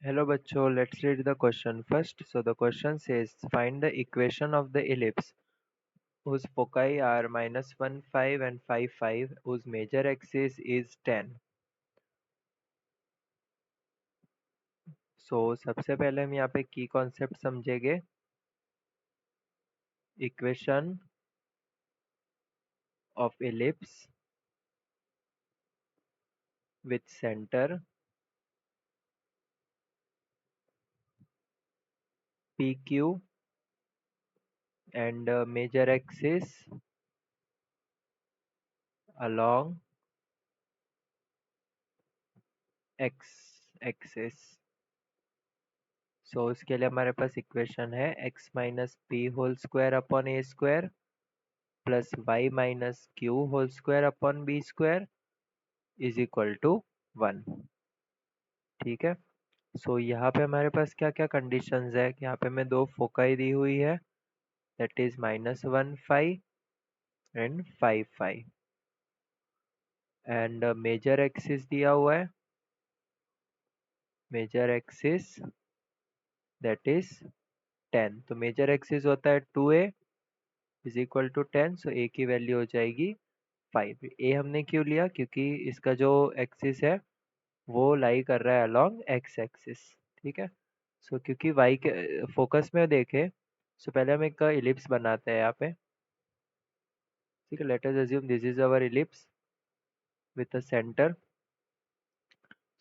Hello बच्चों, let's read the question first. So the question says find the equation of the ellipse whose foci are -1, 5 and 5, 5, whose major axis is 10. So सबसे पहले हम यहाँ पे की concept समझेंगे. Equation of ellipse with center PQ and major axis along x axis. So उसके लिए हमारे पास इक्वेशन है x minus P whole square upon A square plus y minus Q whole square upon B square is equal to 1. ठीक है. सो यहाँ पे हमारे पास क्या क्या कंडीशंस है. यहाँ पे हमें दो फोकाई दी हुई है, that is -1, 5 and 5, 5 and major axis दिया हुआ है. Major axis that is 10. तो मेजर एक्सिस होता है 2a इज इक्वल टू 10. सो a की वैल्यू हो जाएगी 5. a हमने क्यों लिया, क्योंकि इसका जो एक्सिस है वो लाई कर रहा है अलोंग एक्स एक्सिस. ठीक है. सो क्योंकि y के फोकस में देखें, सो पहले हम एक इलिप्स बनाते हैं यहाँ पे. ठीक है. Let us assume this is our ellipse with a centre.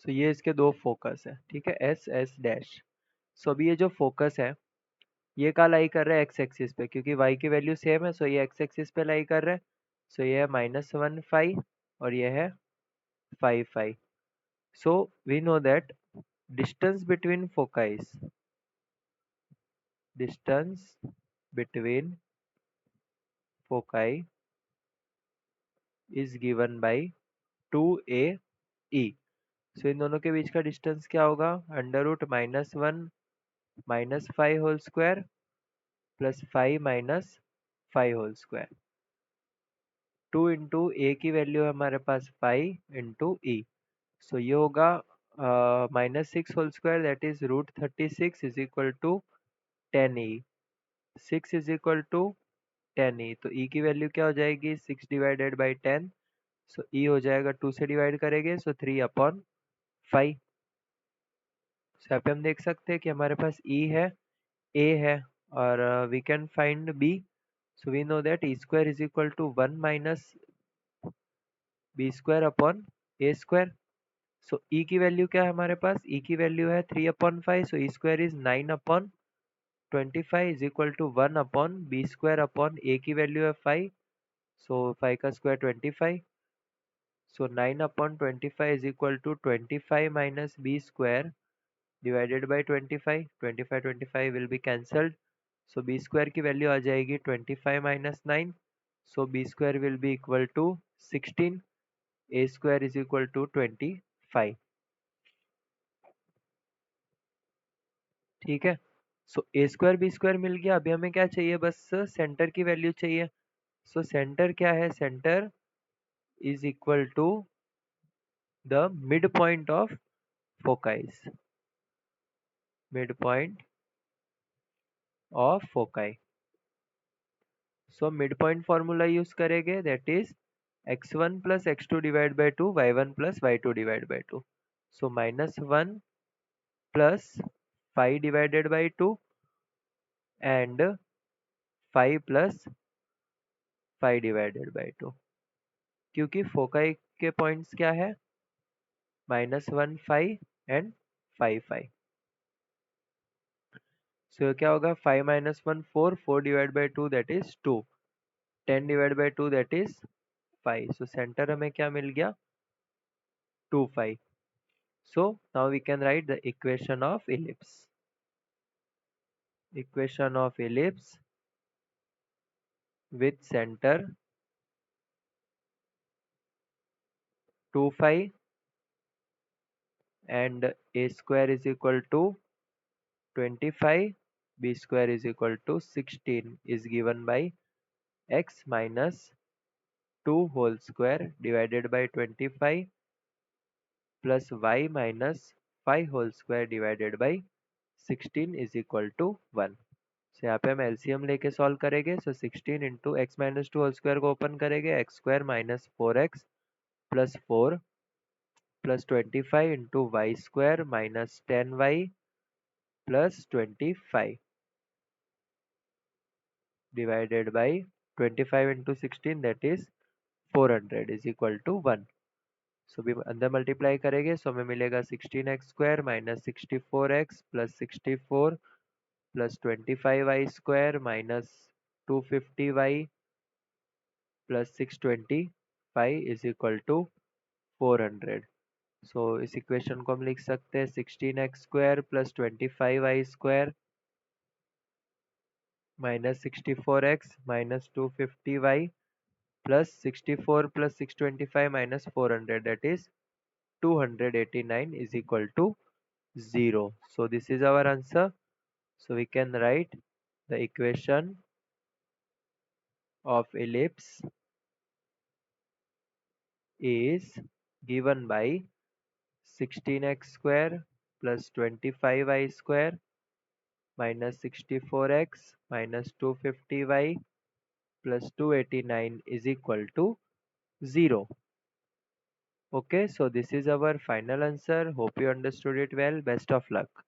So ये इसके दो फोकस है. ठीक है, एस एस डैश. सो अभी ये जो फोकस है ये कहाँ लाई कर रहा है, एक्स एक्सिस पे, क्योंकि y की वैल्यू सेम है. सो ये एक्स एक्सिस पे लाई कर रहा है. सो ये है -1, 5 और ये है 5, 5. So we know that distance between foci distance between foci is given by 2AE. So इन दोनों के बीच का डिस्टेंस क्या होगा, √-1 -5 whole square plus 5 -5 whole square. 2 into a की वैल्यू है हमारे पास 5 इंटू ई. सो ये होगा -6 whole square that is √36 is equal to 10e. 6 is equal to 10e. तो e की वैल्यू क्या हो जाएगी, 6 डिवाइडेड बाई 10. सो e हो जाएगा 2 से डिवाइड करेंगे, सो 3/5. सो यहाँ पे हम देख सकते हैं कि हमारे पास e है, a है और we can find b. So we know that e square is equal to 1 minus b square upon A square. So e की वैल्यू क्या है हमारे पास, e की वैल्यू है 3/5. So e square is 9/25 is equal to 1 upon B square upon a की value है 5. So 5 का square 25. So 9/25 is equal to 25 minus b square divided by 25. 25 will be cancelled. So B square की value आ जाएगी 25 minus 9. So B square will be equal to 16. A square is equal to 25. ठीक है. So A square B square मिल गया. अभी हमें क्या चाहिए, बस सेंटर की वैल्यू चाहिए. सो सेंटर क्या है, centre is equal to the mid point of foci. Mid point of foci. So mid point formula use करेंगे, that is x1 plus x2 divide by 2 y1 plus y2 divide by 2. So -1 plus 5 divided by 2 and 5 plus 5 divided by 2. क्योंकि foci के points क्या है, -1, 5 and 5, 5. सो क्या होगा, 5 minus 1 4, 4 divide by 2 that is 2, 10 divide by 2 that is 5. So centre हमें क्या मिल गया, 2, 5. So now we can write the equation of ellipse. Equation of ellipse with center 2, 5 and a square is equal to 25, b square is equal to 16 is given by x minus 2 whole square divided by 25 plus y minus 5 whole square divided by 16 is equal to 1। So यहाँ पे हम LCM लेके solve करेंगे। So 16 into X minus two whole square को open करेंगे, X square minus 4x plus 4 plus 25 into Y square minus 10y plus 25 divided by 25 into 16 that is 400 is equal to 1। So भी अंदर multiply करेंगे, so हमें मिलेगा 16x square minus 64x plus 64 plus 25y square minus 250y plus 625 is equal to 400। So इस equation को हम लिख सकते हैं 16x square plus 25y square minus 64x minus 250y plus 64 plus 625 minus 400 that is 289 is equal to 0. So this is our answer. So we can write the equation of ellipse is given by 16x square plus 25y square minus 64x minus 250y plus 289 is equal to 0. Okay, so this is our final answer. Hope you understood it well. Best of luck.